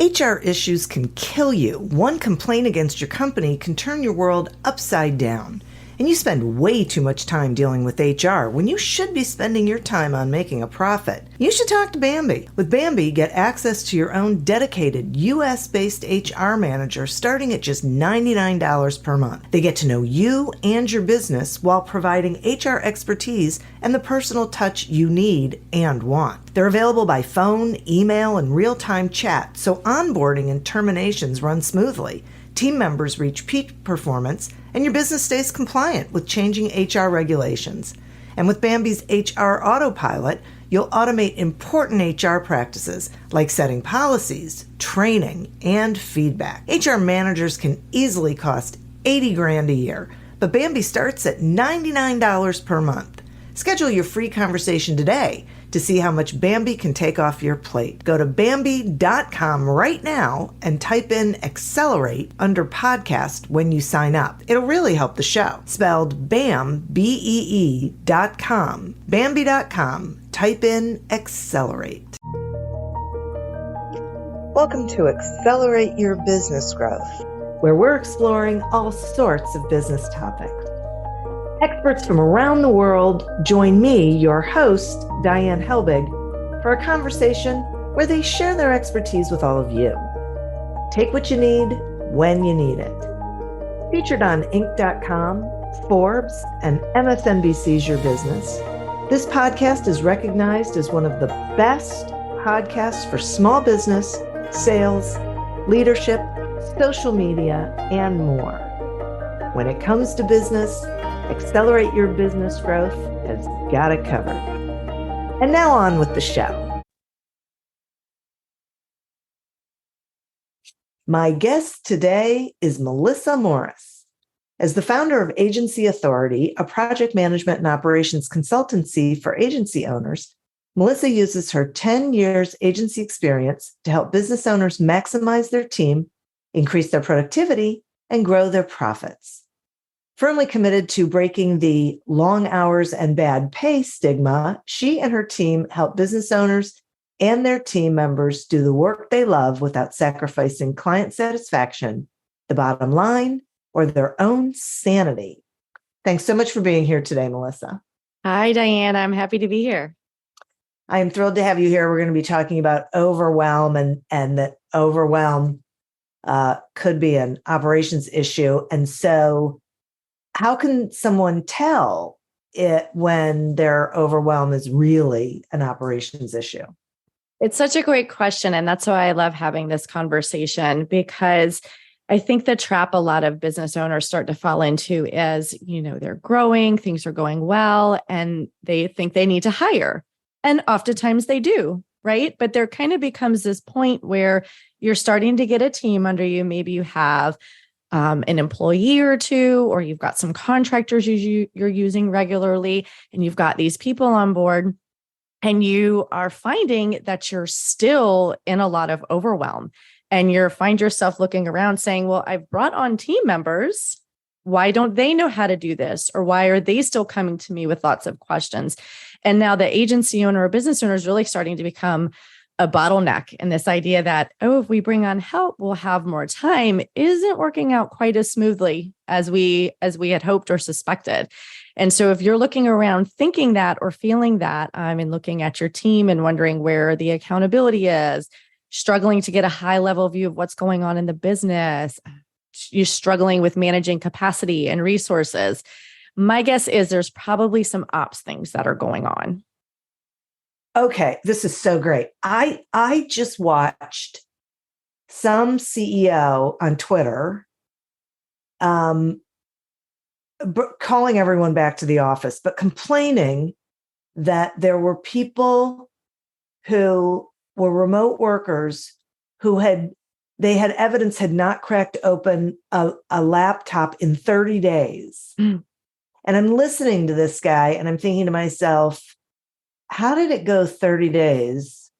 HR issues can kill you. One complaint against your company can turn your world upside down. And you spend way too much time dealing with HR when you should be spending your time on making a profit. You should talk to Bambi. With Bambi, get access to your own dedicated US-based HR manager starting at just $99 per month. They get to know you and your business while providing HR expertise and the personal touch you need and want. They're available by phone, email, and real-time chat, so onboarding and terminations run smoothly. Team members reach peak performance, and your business stays compliant with changing HR regulations. And with Bambi's HR Autopilot, you'll automate important HR practices like setting policies, training, and feedback. HR managers can easily cost $80,000 a year, but Bambi starts at $99 per month. Schedule your free conversation today to see how much Bambi can take off your plate. Go to Bambi.com right now and type in Accelerate under podcast when you sign up. It'll really help the show. Spelled BAM, BEE.com. Bambi.com. Type in Accelerate. Welcome to Accelerate Your Business Growth, where we're exploring all sorts of business topics. Experts from around the world join me, your host, Diane Helbig, for a conversation where they share their expertise with all of you. Take what you need when you need it. Featured on Inc.com, Forbes, and MSNBC's Your Business, this podcast is recognized as one of the best podcasts for small business, sales, leadership, social media, and more. When it comes to business, Accelerate Your Business Growth has got it covered. And now on with the show. My guest today is Melissa Morris. As the founder of Agency Authority, a project management and operations consultancy for agency owners, Melissa uses her 10 years agency experience to help business owners maximize their team, increase their productivity, and grow their profits. Firmly committed to breaking the long hours and bad pay stigma, she and her team help business owners and their team members do the work they love without sacrificing client satisfaction, the bottom line, or their own sanity. Thanks so much for being here today, Melissa. Hi, Diane. I'm happy to be here. I am thrilled to have you here. We're going to be talking about overwhelm and that overwhelm could be an operations issue. And so how can someone tell it when their overwhelm is really an operations issue? It's such a great question. And that's why I love having this conversation, because I think the trap a lot of business owners start to fall into is, they're growing, things are going well, and they think they need to hire. And oftentimes they do, right? But there kind of becomes this point where you're starting to get a team under you. Maybe you have an employee or two, or you've got some contractors you're using regularly, and you've got these people on board, and you are finding that you're still in a lot of overwhelm, and you find yourself looking around saying, well, I've brought on team members. Why don't they know how to do this? Or why are they still coming to me with lots of questions? And now the agency owner or business owner is really starting to become a bottleneck. And this idea that, if we bring on help, we'll have more time isn't working out quite as smoothly as we had hoped or suspected. And so if you're looking around thinking that or feeling that, and looking at your team and wondering where the accountability is, struggling to get a high level view of what's going on in the business, you're struggling with managing capacity and resources, my guess is there's probably some ops things that are going on. Okay, this is so great. I just watched some CEO on Twitter calling everyone back to the office, but complaining that there were people who were remote workers who had evidence had not cracked open a laptop in 30 days. Mm. And I'm listening to this guy and I'm thinking to myself, how did it go 30 days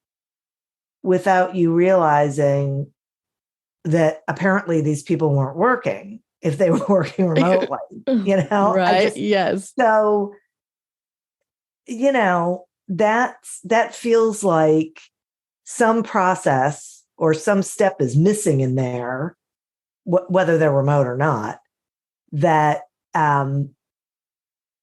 without you realizing that apparently these people weren't working if they were working remotely, Right. Yes. So, that feels like some process or some step is missing in there, whether they're remote or not, that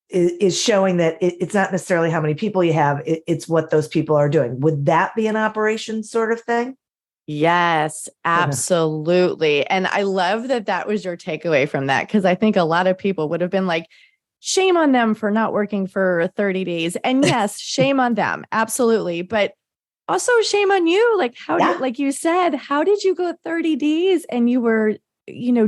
is showing that it's not necessarily how many people you have, it's what those people are doing. Would that be an operations sort of thing? Yes, absolutely. And I love that that was your takeaway from that, because I think a lot of people would have been like, shame on them for not working for 30 days. And yes, shame on them. Absolutely. But also shame on you. Like like you said, how did you go 30 days and you were,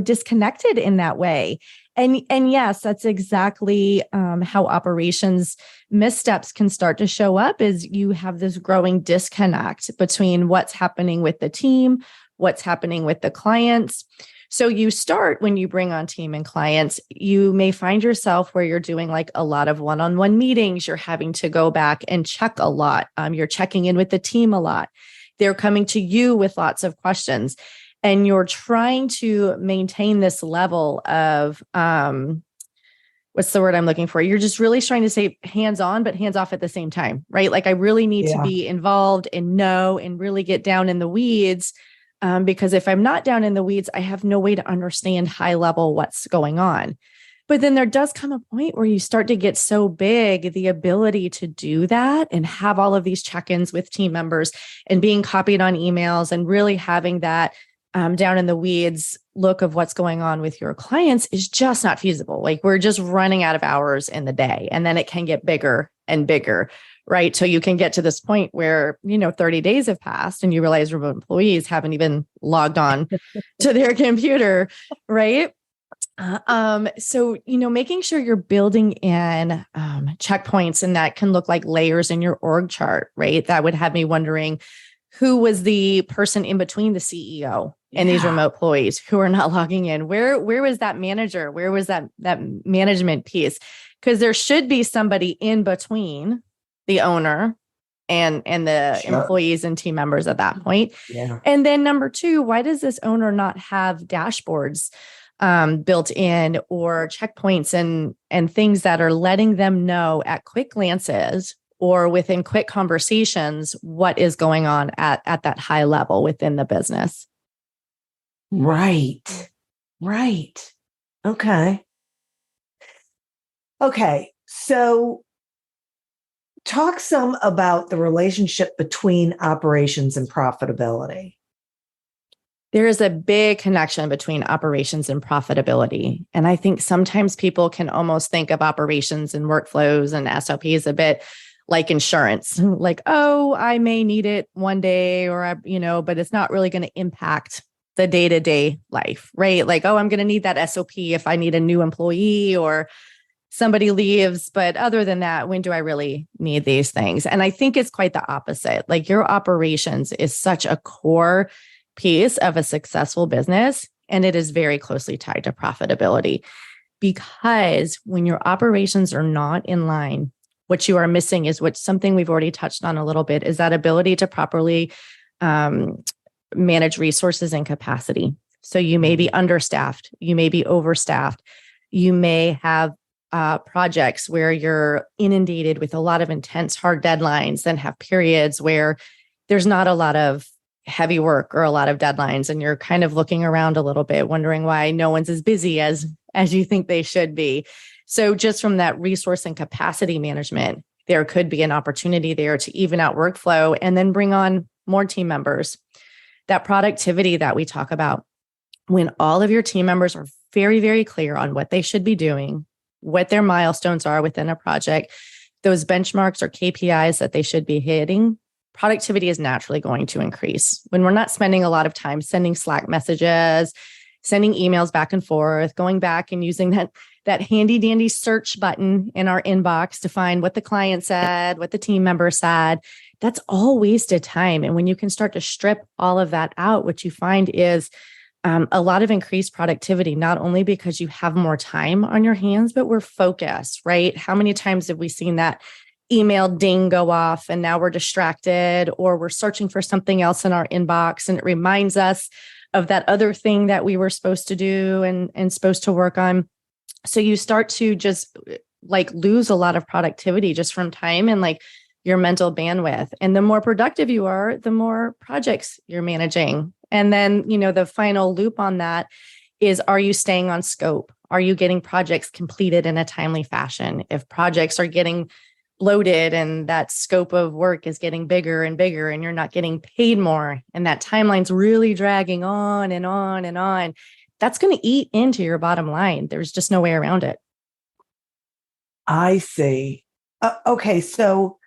disconnected in that way? And yes, that's exactly how operations missteps can start to show up, is you have this growing disconnect between what's happening with the team, what's happening with the clients. So you start, when you bring on team and clients, you may find yourself where you're doing like a lot of one-on-one meetings. You're having to go back and check a lot. You're checking in with the team a lot. They're coming to you with lots of questions. And you're trying to maintain this level of, what's the word I'm looking for? You're just really trying to stay hands-on, but hands-off at the same time, right? Like I really need to be involved and know and really get down in the weeds. Because if I'm not down in the weeds, I have no way to understand high level what's going on. But then there does come a point where you start to get so big, the ability to do that and have all of these check-ins with team members and being copied on emails and really having that down in the weeds look of what's going on with your clients is just not feasible. Like we're just running out of hours in the day, and then it can get bigger and bigger, right? So you can get to this point where, 30 days have passed and you realize remote employees haven't even logged on to their computer, right? So, making sure you're building in checkpoints, and that can look like layers in your org chart, right? That would have me wondering, who was the person in between the CEO and these remote employees who are not logging in? Where was that manager? Where was that management piece? Because there should be somebody in between the owner and the employees and team members at that point. Yeah. And then number two, why does this owner not have dashboards built in, or checkpoints and things that are letting them know at quick glances or within quick conversations what is going on at that high level within the business? Right. Okay. So talk some about the relationship between operations and profitability. There is a big connection between operations and profitability. And I think sometimes people can almost think of operations and workflows and SOPs a bit like insurance, like, oh, I may need it one day, or, but it's not really going to impact the day-to-day life, right? Like, oh, I'm going to need that SOP if I need a new employee or somebody leaves. But other than that, when do I really need these things? And I think it's quite the opposite. Like your operations is such a core piece of a successful business, and it is very closely tied to profitability, because when your operations are not in line, what you are missing is something we've already touched on a little bit, is that ability to properly manage resources and capacity. So you may be understaffed, you may be overstaffed, you may have projects where you're inundated with a lot of intense, hard deadlines, then have periods where there's not a lot of heavy work or a lot of deadlines, and you're kind of looking around a little bit, wondering why no one's as busy as you think they should be. So just from that resource and capacity management, there could be an opportunity there to even out workflow and then bring on more team members. That productivity that we talk about, when all of your team members are very, very clear on what they should be doing, what their milestones are within a project, those benchmarks or KPIs that they should be hitting, productivity is naturally going to increase. When we're not spending a lot of time sending Slack messages, sending emails back and forth, going back and using that handy dandy search button in our inbox to find what the client said, what the team member said, that's all wasted time. And when you can start to strip all of that out, what you find is a lot of increased productivity, not only because you have more time on your hands, but we're focused, right? How many times have we seen that email ding go off and now we're distracted, or we're searching for something else in our inbox and it reminds us of that other thing that we were supposed to do and supposed to work on. So you start to just like lose a lot of productivity just from time and like your mental bandwidth. And the more productive you are, the more projects you're managing. And then, the final loop on that is, are you staying on scope? Are you getting projects completed in a timely fashion? If projects are getting bloated and that scope of work is getting bigger and bigger and you're not getting paid more and that timeline's really dragging on and on and on, that's going to eat into your bottom line. There's just no way around it. I see. Okay, so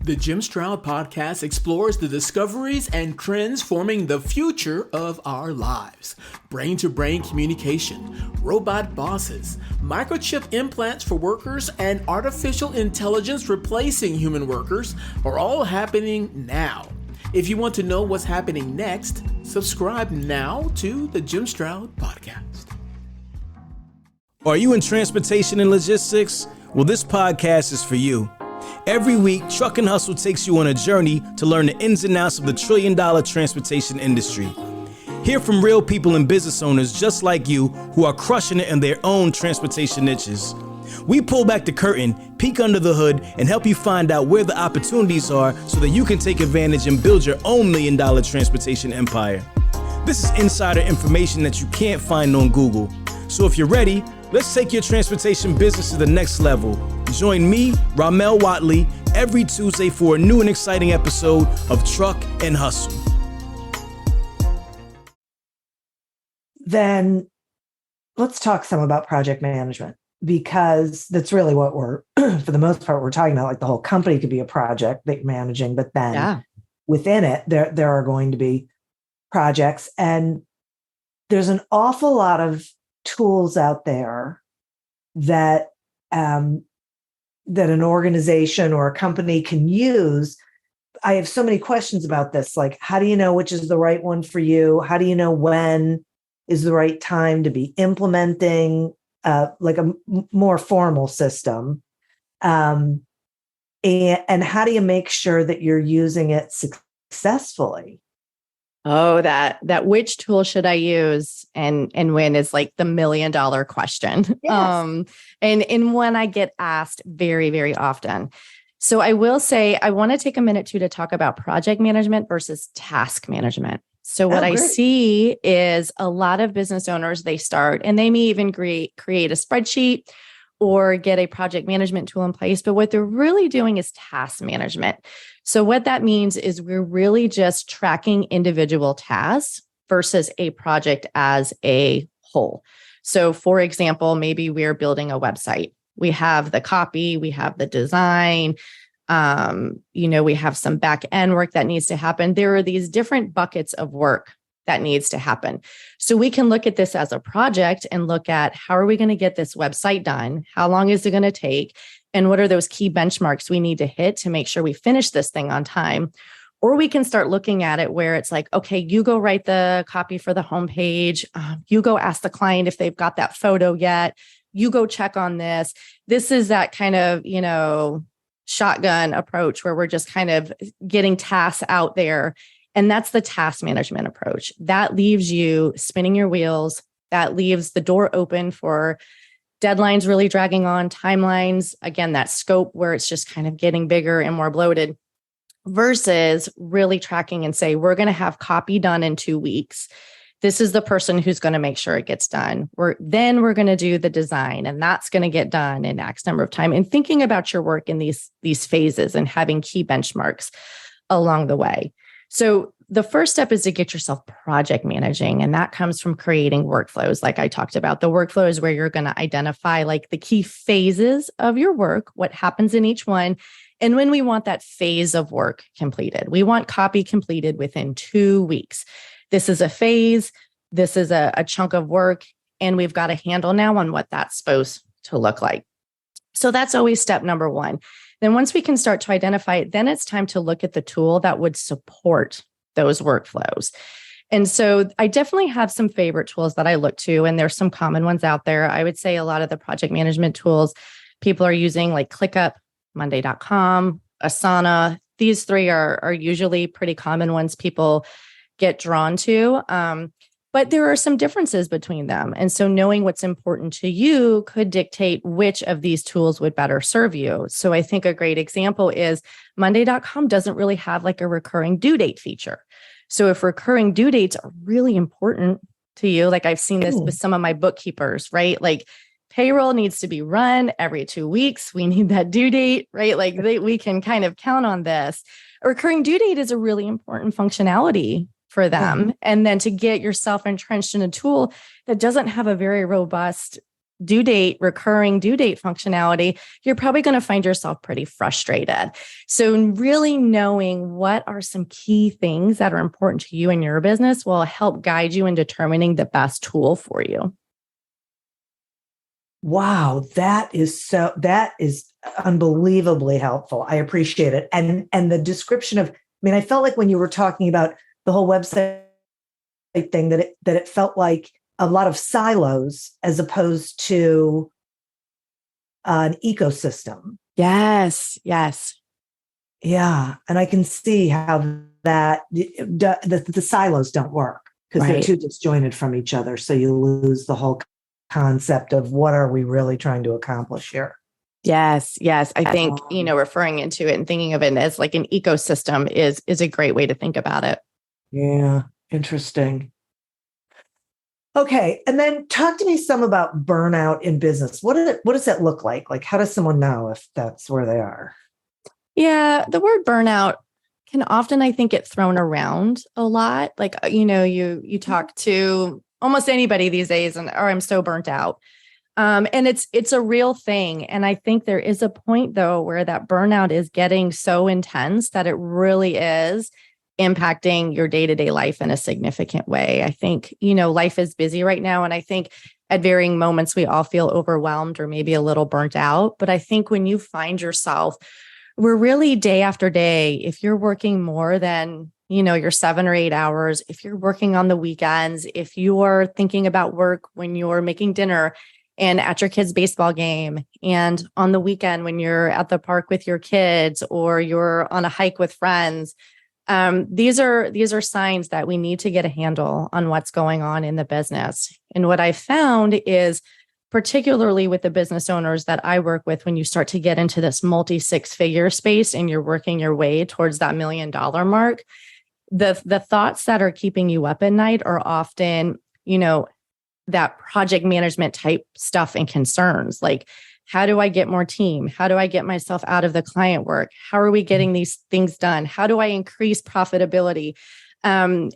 the Jim Stroud podcast explores the discoveries and trends forming the future of our lives. Brain-to-brain communication, robot bosses, microchip implants for workers, and artificial intelligence replacing human workers are all happening now. If you want to know what's happening next, subscribe now to the Jim Stroud podcast. Are you in transportation and logistics? Well, this podcast is for you. Every week, Truck and Hustle takes you on a journey to learn the ins and outs of the trillion-dollar transportation industry. Hear from real people and business owners just like you who are crushing it in their own transportation niches. We pull back the curtain, peek under the hood, and help you find out where the opportunities are so that you can take advantage and build your own million-dollar transportation empire. This is insider information that you can't find on Google. So if you're ready, let's take your transportation business to the next level. Join me, Ramel Watley, every Tuesday for a new and exciting episode of Truck and Hustle. then let's talk some about project management, because that's really what we're, for the most part, we're talking about. Like, the whole company could be a project that you're managing, but then within it, there are going to be projects, and there's an awful lot of tools out there that that an organization or a company can use. I have so many questions about this. Like, how do you know which is the right one for you? How do you know when is the right time to be implementing like a more formal system? And how do you make sure that you're using it successfully? Oh, that which tool should I use and when is like the $1 million question. Yes. And when I get asked very, very often. So I will say, I want to take a minute to talk about project management versus task management. So what I see is a lot of business owners, they start and they may even create a spreadsheet or get a project management tool in place. But what they're really doing is task management. So what that means is we're really just tracking individual tasks versus a project as a whole. So for example, maybe we're building a website. We have the copy, we have the design, we have some back end work that needs to happen. There are these different buckets of work that needs to happen. So we can look at this as a project and look at, how are we going to get this website done? How long is it going to take? And what are those key benchmarks we need to hit to make sure we finish this thing on time? Or we can start looking at it where it's like, okay, you go write the copy for the homepage. You go ask the client if they've got that photo yet. You go check on this. This is that kind of, shotgun approach where we're just kind of getting tasks out there. And that's the task management approach. That leaves you spinning your wheels. That leaves the door open for deadlines really dragging on, timelines. Again, that scope where it's just kind of getting bigger and more bloated, versus really tracking and say, we're going to have copy done in 2 weeks. This is the person who's going to make sure it gets done. Then we're going to do the design, and that's going to get done in X number of time. And thinking about your work in these phases and having key benchmarks along the way. So the first step is to get yourself project managing. And that comes from creating workflows. Like I talked about, the workflow is where you're going to identify like the key phases of your work, what happens in each one. And when we want that phase of work completed, we want copy completed within 2 weeks. This is a phase. This is a chunk of work. And we've got a handle now on what that's supposed to look like. So that's always step number one. Then once we can start to identify it, then it's time to look at the tool that would support those workflows. And so I definitely have some favorite tools that I look to, and there's some common ones out there. I would say a lot of the project management tools people are using, like ClickUp, Monday.com, Asana. These three are usually pretty common ones people get drawn to. but there are some differences between them. And so knowing what's important to you could dictate which of these tools would better serve you. So I think a great example is Monday.com doesn't really have like a recurring due date feature. So if recurring due dates are really important to you, like I've seen this with some of my bookkeepers, right? Like payroll needs to be run every 2 weeks. We need that due date, right? Like we can kind of count on this. A recurring due date is a really important functionality for them. Yeah. And then to get yourself entrenched in a tool that doesn't have a very robust due date, recurring due date functionality, you're probably going to find yourself pretty frustrated. So really knowing what are some key things that are important to you and your business will help guide you in determining the best tool for you. Wow, that is unbelievably helpful. I appreciate it. And the description of, I felt like when you were talking about the whole website thing that it felt like a lot of silos as opposed to an ecosystem. Yes. Yeah. And I can see how that the silos don't work because they're too disjointed from each other. So you lose the whole concept of what are we really trying to accomplish here. Yes. I think, referring into it and thinking of it as like an ecosystem is a great way to think about it. Yeah. Interesting. Okay. And then talk to me some about burnout in business. What does that look like? Like, how does someone know if that's where they are? Yeah. The word burnout can often, I think, get thrown around a lot. Like, you talk to almost anybody these days and, I'm so burnt out. And it's a real thing. And I think there is a point though, where that burnout is getting so intense that it really is impacting your day-to-day life in a significant way. I think, life is busy right now. And I think at varying moments, we all feel overwhelmed or maybe a little burnt out. But I think when you find yourself, we're really day after day, if you're working more than, your 7 or 8 hours, if you're working on the weekends, if you're thinking about work when you're making dinner and at your kid's baseball game and on the weekend when you're at the park with your kids or you're on a hike with friends, these are signs that we need to get a handle on what's going on in the business. And what I've found is, particularly with the business owners that I work with, when you start to get into this multi-6-figure space and you're working your way towards that $1 million mark, the thoughts that are keeping you up at night are often, that project management type stuff and concerns. Like, how do I get more team? How do I get myself out of the client work? How are we getting these things done? How do I increase profitability? And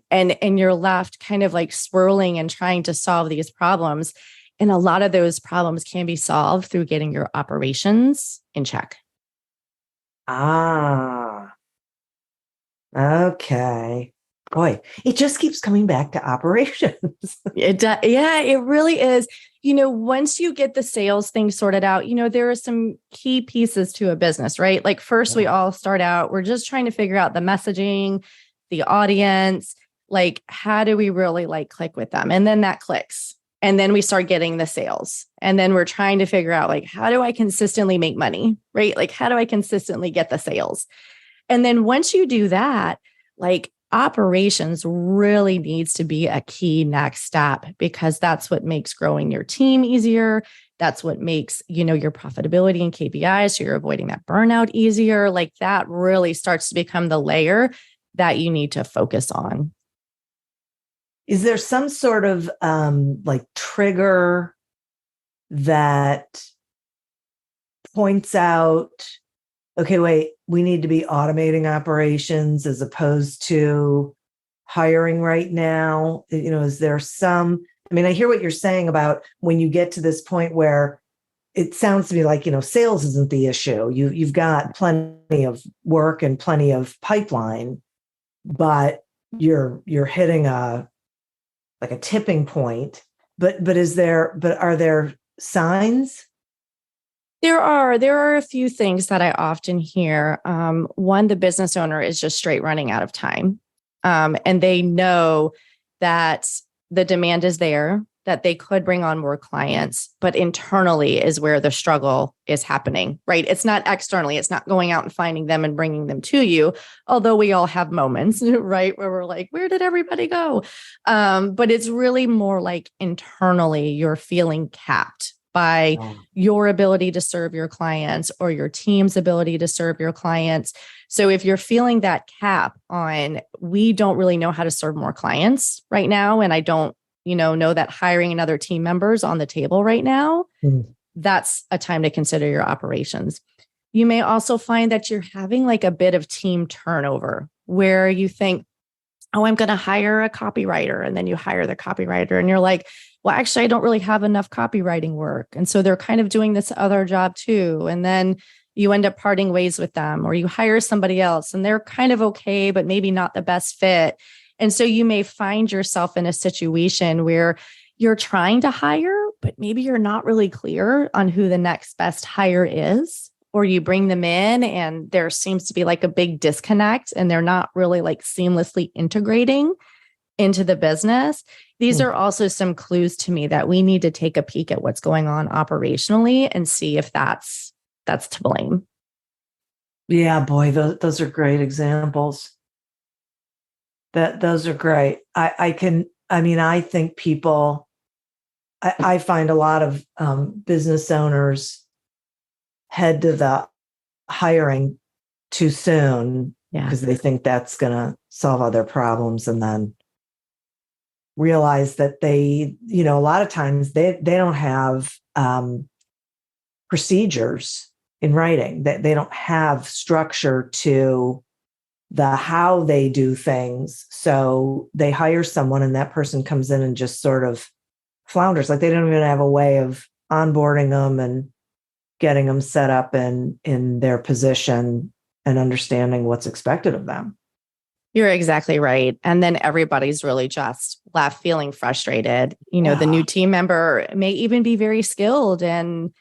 you're left kind of like swirling and trying to solve these problems. And a lot of those problems can be solved through getting your operations in check. Okay. Boy, it just keeps coming back to operations. It does. Yeah, it really is. Once you get the sales thing sorted out, there are some key pieces to a business, right? Like first, we all start out, we're just trying to figure out the messaging, the audience, like how do we really like click with them? And then that clicks. And then we start getting the sales. And then we're trying to figure out like, how do I consistently make money, right? Like, how do I consistently get the sales? And then once you do that, like operations really needs to be a key next step because that's what makes growing your team easier. That's what makes, your profitability and KPIs. So you're avoiding that burnout easier. Like that really starts to become the layer that you need to focus on. Is there some sort of like trigger that points out, okay, wait, we need to be automating operations as opposed to hiring right now? Is there some, I hear what you're saying about when you get to this point where it sounds to me like, sales isn't the issue. You've got plenty of work and plenty of pipeline, but you're hitting a tipping point. But are there signs? There are a few things that I often hear. One, the business owner is just straight running out of time. And they know that the demand is there. that they could bring on more clients, but internally is where the struggle is happening, right? It's not externally. It's not going out and finding them and bringing them to you. Although we all have moments, right? Where we're like, where did everybody go? But it's really more like internally, you're feeling capped by your ability to serve your clients or your team's ability to serve your clients. So if you're feeling that cap on, we don't really know how to serve more clients right now, and I don't, know that hiring another team members on the table right now, that's a time to consider your operations. You may also find that you're having like a bit of team turnover where you think, oh, I'm going to hire a copywriter. And then you hire the copywriter and you're like, well, actually, I don't really have enough copywriting work. And so they're kind of doing this other job too. And then you end up parting ways with them, or you hire somebody else and they're kind of okay, but maybe not the best fit. And so you may find yourself in a situation where you're trying to hire, but maybe you're not really clear on who the next best hire is, or you bring them in and there seems to be like a big disconnect and they're not really like seamlessly integrating into the business. These are also some clues to me that we need to take a peek at what's going on operationally and see if that's to blame. Yeah, boy, those are great examples. Those are great. I think people, I find a lot of business owners head to the hiring too soon because they think that's going to solve all their problems, and then realize that they, a lot of times they don't have procedures in writing, that they don't have structure to the how they do things. So they hire someone and that person comes in and just sort of flounders. Like they don't even have a way of onboarding them and getting them set up in their position and understanding what's expected of them. You're exactly right. And then everybody's really just left feeling frustrated. The new team member may even be very skilled and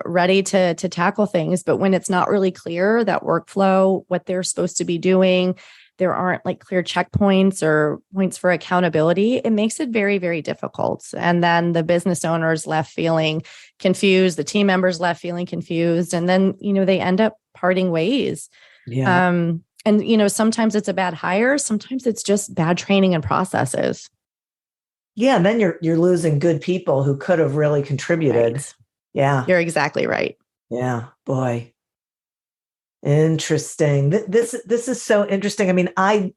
ready to tackle things. But when it's not really clear, that workflow, what they're supposed to be doing, there aren't like clear checkpoints or points for accountability, it makes it very, very difficult. And then the business owners left feeling confused, the team members left feeling confused, and then, they end up parting ways. Yeah. And, sometimes it's a bad hire. Sometimes it's just bad training and processes. Yeah. And then you're losing good people who could have really contributed. Right. Yeah. You're exactly right. Yeah. Boy. Interesting. This is so interesting. I mean, I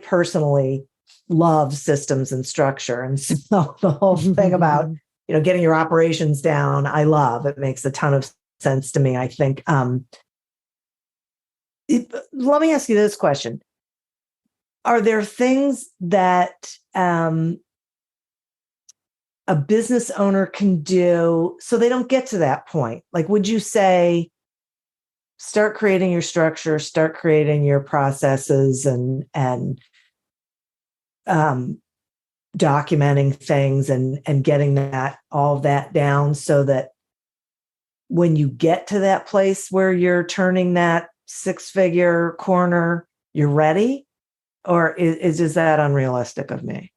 personally love systems and structure. And so the whole thing about, getting your operations down, I love. It makes a ton of sense to me, I think. Let me ask you this question. Are there things that a business owner can do so they don't get to that point? Like, would you say, start creating your structure, start creating your processes and documenting things and getting all of that down so that when you get to that place where you're turning that 6-figure corner, you're ready? Or is that unrealistic of me?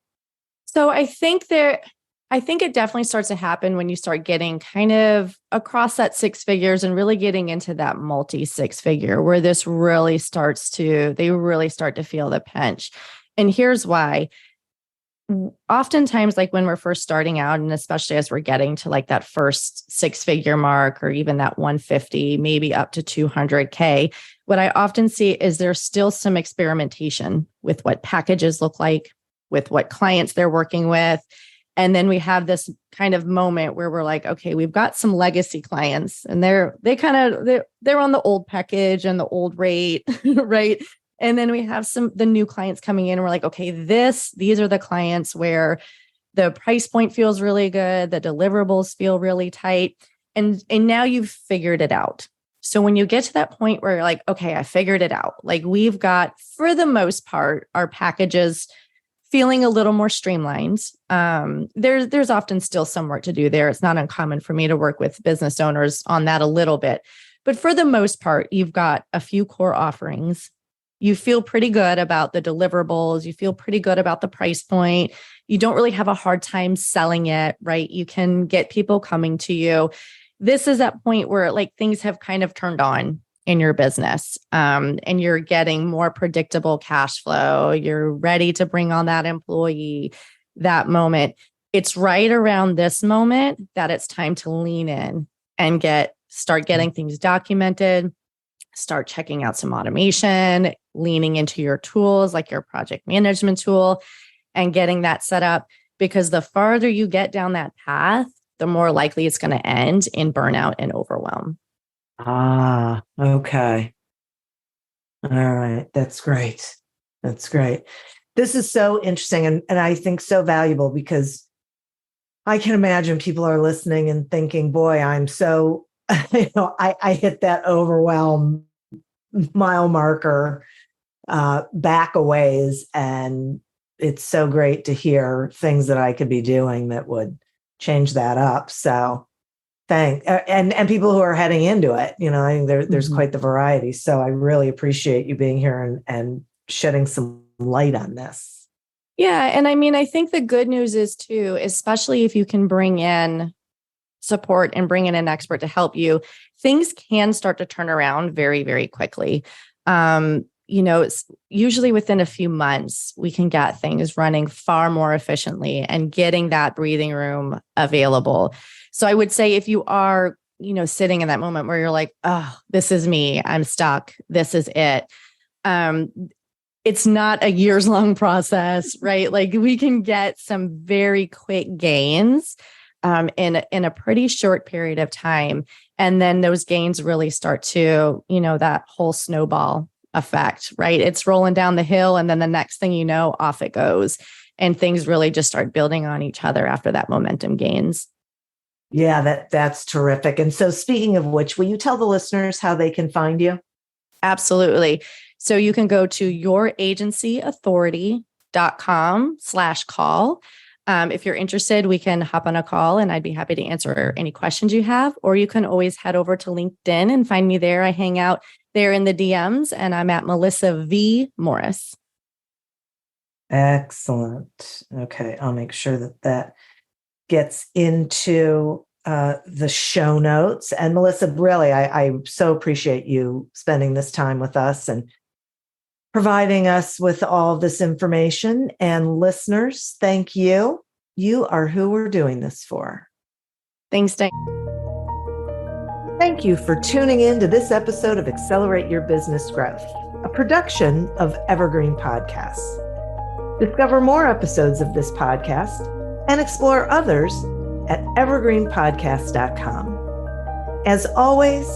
So I think it definitely starts to happen when you start getting kind of across that 6 figures and really getting into that multi-6 figure where they really start to feel the pinch. And here's why. Oftentimes, like when we're first starting out, and especially as we're getting to like that first 6-figure mark, or even that 150, maybe up to 200K, what I often see is there's still some experimentation with what packages look like, with what clients they're working with. And then we have this kind of moment where we're like, okay, we've got some legacy clients and they're on the old package and the old rate, right? And then we have the new clients coming in and we're like, okay, these are the clients where the price point feels really good. The deliverables feel really tight. And now you've figured it out. So when you get to that point where you're like, okay, I figured it out. Like we've got, for the most part, our packages feeling a little more streamlined. There's often still some work to do there. It's not uncommon for me to work with business owners on that a little bit. But for the most part, you've got a few core offerings. You feel pretty good about the deliverables. You feel pretty good about the price point. You don't really have a hard time selling it, right? You can get people coming to you. This is that point where like things have kind of turned on in your business, and you're getting more predictable cash flow. You're ready to bring on that employee, that moment. It's right around this moment that it's time to lean in and start getting things documented, start checking out some automation, leaning into your tools like your project management tool and getting that set up. Because the farther you get down that path, the more likely it's going to end in burnout and overwhelm. Ah, okay. All right. That's great. That's great. This is so interesting and I think so valuable, because I can imagine people are listening and thinking, boy, I'm so, I hit that overwhelm mile marker back a ways. And it's so great to hear things that I could be doing that would change that up. So and people who are heading into it, I think there's quite the variety. So I really appreciate you being here and shedding some light on this. Yeah. And I mean, I think the good news is too, especially if you can bring in support and bring in an expert to help you, things can start to turn around very, very quickly. It's usually within a few months, we can get things running far more efficiently and getting that breathing room available. So I would say if you are, sitting in that moment where you're like, oh, this is me, I'm stuck, this is it. It's not a years-long process, right? Like we can get some very quick gains in a pretty short period of time. And then those gains really start to, that whole snowball effect, right? It's rolling down the hill. And then the next thing you know, off it goes. And things really just start building on each other after that momentum gains. Yeah, that's terrific. And so speaking of which, will you tell the listeners how they can find you? Absolutely. So you can go to youragencyauthority.com/call. If you're interested, we can hop on a call and I'd be happy to answer any questions you have, or you can always head over to LinkedIn and find me there. I hang out there in the DMs and I'm at Melissa V. Morris. Excellent. Okay. I'll make sure that gets into the show notes. And Melissa, really, I so appreciate you spending this time with us and providing us with all this information. And listeners, thank you. You are who we're doing this for. Thanks, Diane. Thank you for tuning in to this episode of Accelerate Your Business Growth, a production of Evergreen Podcasts. Discover more episodes of this podcast and explore others at evergreenpodcast.com. As always,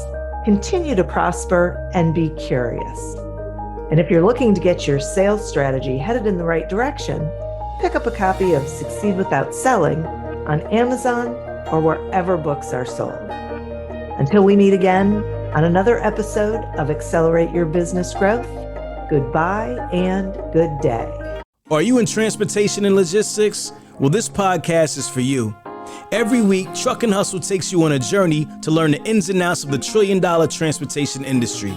continue to prosper and be curious. And if you're looking to get your sales strategy headed in the right direction, pick up a copy of Succeed Without Selling on Amazon or wherever books are sold. Until we meet again on another episode of Accelerate Your Business Growth, goodbye and good day. Are you in transportation and logistics? Well, this podcast is for you. Every week, Truck and Hustle takes you on a journey to learn the ins and outs of the trillion-dollar transportation industry.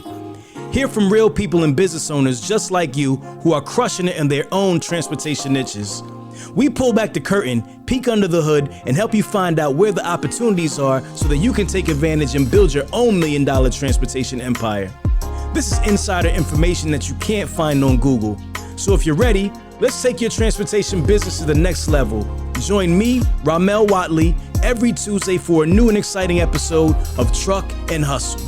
Hear from real people and business owners just like you who are crushing it in their own transportation niches. We pull back the curtain, peek under the hood, and help you find out where the opportunities are so that you can take advantage and build your own million-dollar transportation empire. This is insider information that you can't find on Google. So if you're ready, let's take your transportation business to the next level. Join me, Ramel Watley, every Tuesday for a new and exciting episode of Truck and Hustle.